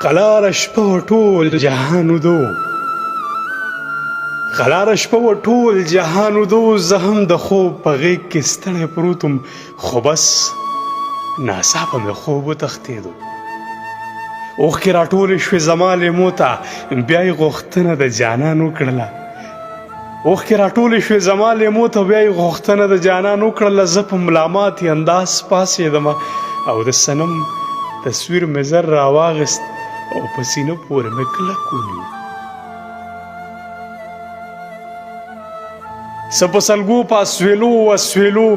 قلاره شپه وه ټول جهان ودو، قلاره شپه وه ټول جهان ودو، زه هم د خوب په غېږ کې ستړی پروت وم، خو بس ناڅاپه مې خوب وتښتېدو. اوښکې راټولې شوې زما لیمو ته، بیا یې غوښتنه د جانان وکړله. اوښکې راټولې شوې زما لیمو ته، بیا یې غوښتنه د جانان وکړله. زه په ملاماتي انداز پاڅېدمه او د صنم تصویر مې زر راواغېست او په سینه پورې مې کلک ونیو. څه په سلګو په اسویلو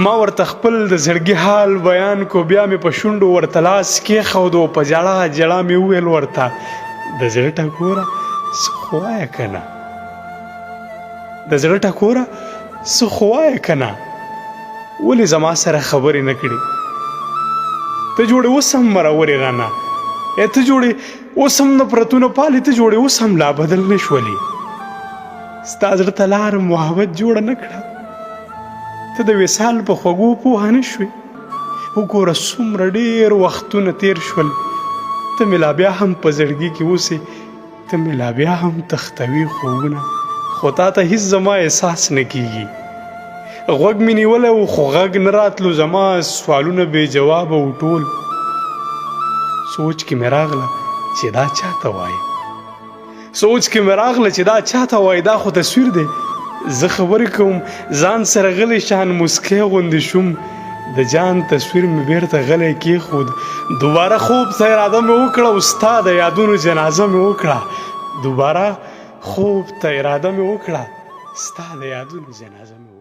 ما ورته خپل د زړګي حال بیان کو، بیا مې په شونډو ورته لاس کېښود او په ژړا مې وویل ورته د زړه ټکوره څه خو وایه که نه، د زړه ټکوره څه خو وایه که نه، ولې زما سره خبرې نه کړې؟ ته جوړې اوس هم مرورې رانه، ته جوړې اوس هم نفرتونه پالې، ته جوړې اوس هم لا بدل نه شولې. ستا زړه ته لاره محبت جوړه نه کړه، ته د وصال په خوږو پوهه نه شوې. وګوره څومره ډېر وختونه تېر شول، ته مې لا بیا هم په زړګي کې اوسې، ته مې لا بیا هم تختوي خوبونه، خو تا ته هېڅ زما احساس نه کېږي. غوږ مې نیولی و خو غږ نه راتلو، زما سوالونه بې جوابه و ټول. سوچ کې مې راغله چې دا چاته وایي، سوچ کې مې راغله چې دا چاته وایي، دا خو تصویر دی. زه خبرې کوم ځان سره غلی شان موسکی غوندې شوم، د جان تصویر مې بیرته غلی کېښود. دوباره خوب ته اراده مې وکړه او ستا د یادونو جنازه مې وکړه. دوباره خوب ته اراده مې وکړه، ستا د یادونو جنازه مې